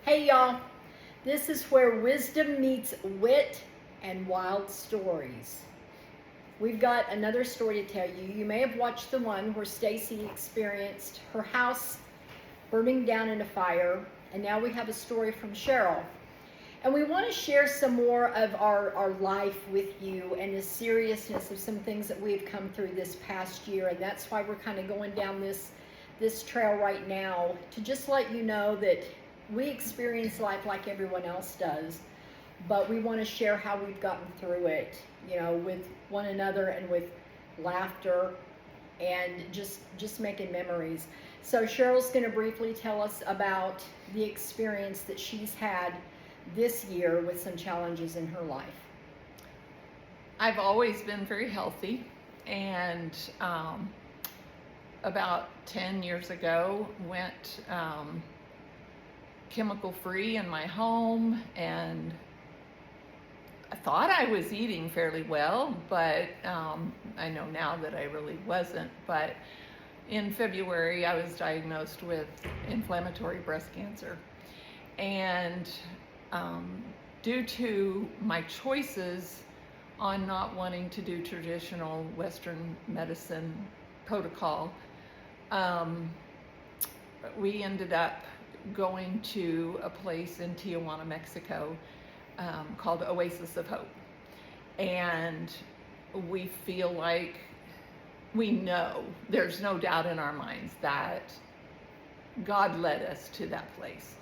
Hey y'all, this is where wisdom meets wit and wild stories. We've got another story to tell you. You may have watched the one where Stacy experienced her house burning down in a fire, and now we have a story from Cheryl. And we want to share some more of our life with you and the seriousness of some things that we've come through this past year. And that's why we're kind of going down this trail right now, to just let you know that we experience life like everyone else does, but we want to share how we've gotten through it, with one another and with laughter and just making memories. So Cheryl's going to briefly tell us about the experience that she's had this year with some challenges in her life. I've always been very healthy, and about 10 years ago went chemical free in my home, and I thought I was eating fairly well, but I know now that I really wasn't. But in February I was diagnosed with inflammatory breast cancer, and due to my choices on not wanting to do traditional Western medicine protocol, we ended up going to a place in Tijuana, Mexico, called Oasis of Hope. And we feel like we know, there's no doubt in our minds that God led us to that place.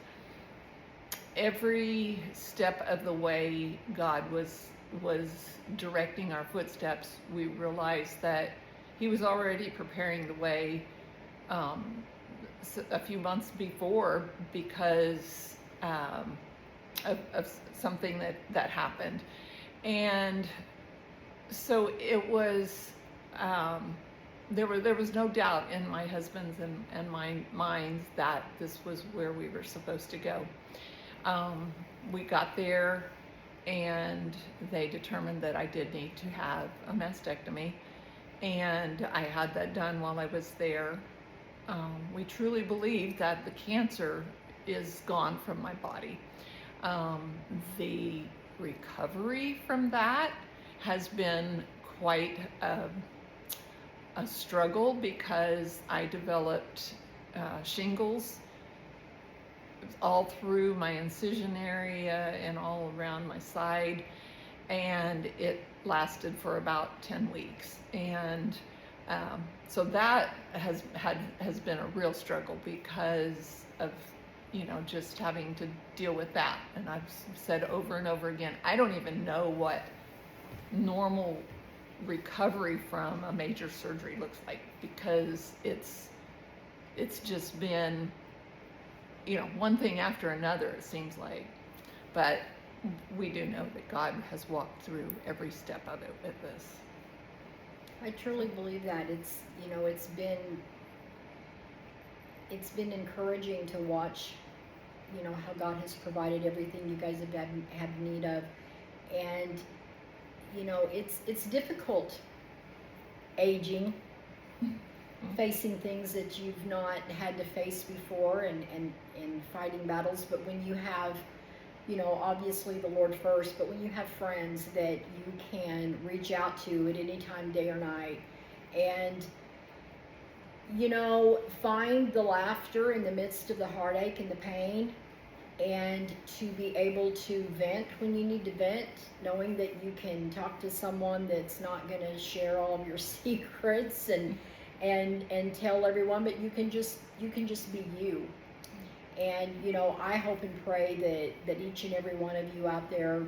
Every step of the way God was directing our footsteps. We realized that He was already preparing the way a few months before, because of something that happened. And so it was, there was no doubt in my husband's and my minds that this was where we were supposed to go. We got there, and they determined that I did need to have a mastectomy, and I had that done while I was there. We truly believe that the cancer is gone from my body. The recovery from that has been quite a struggle, because I developed shingles all through my incision area and all around my side, and it lasted for about 10 weeks. And so that has been a real struggle because of just having to deal with that. And I've said over and over again, I don't even know what normal recovery from a major surgery looks like, because it's just been one thing after another, it seems like. But we do know that God has walked through every step of it with us. I truly believe that. It's been encouraging to watch, how God has provided everything you guys have had need of. And it's difficult aging, facing things that you've not had to face before, and fighting battles. But when you have, obviously the Lord first, but when you have friends that you can reach out to at any time, day or night, and find the laughter in the midst of the heartache and the pain, and to be able to vent when you need to vent, knowing that you can talk to someone that's not going to share all of your secrets and tell everyone, but you can just be you. And I hope and pray that each and every one of you out there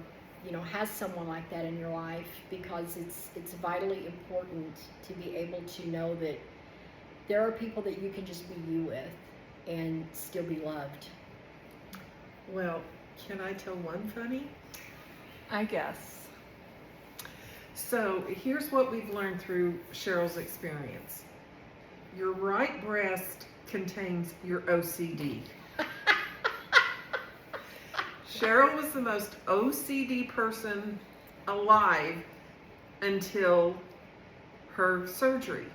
has someone like that in your life, because it's vitally important to be able to know that there are people that you can just be you with and still be loved. Well, can I tell one funny? I guess. So here's what we've learned through Cheryl's experience. Your right breast contains your OCD. Cheryl was the most OCD person alive until her surgery.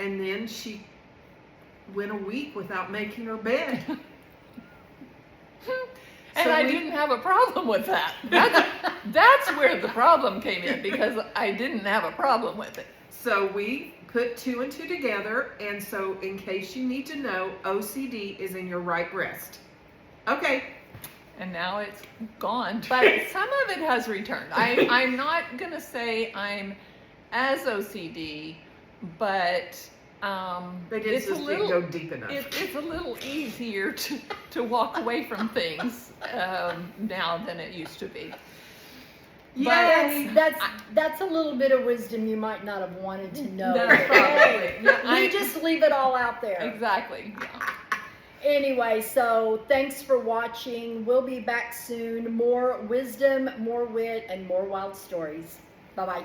And then she went a week without making her bed. And So I we- didn't have a problem with that. That's where the problem came in, because I didn't have a problem with it. So we put 2 and 2 together, and so in case you need to know, OCD is in your right breast. Okay. And now it's gone. But some of it has returned. I'm not going to say I'm as OCD, but They didn't it's a just little, go deep enough. it's a little easier to walk away from things now than it used to be. Yay! That's a little bit of wisdom you might not have wanted to know. No, Hey, probably. Yeah, we just leave it all out there. Exactly. Yeah. Anyway, so thanks for watching. We'll be back soon. More wisdom, more wit, and more wild stories. Bye-bye.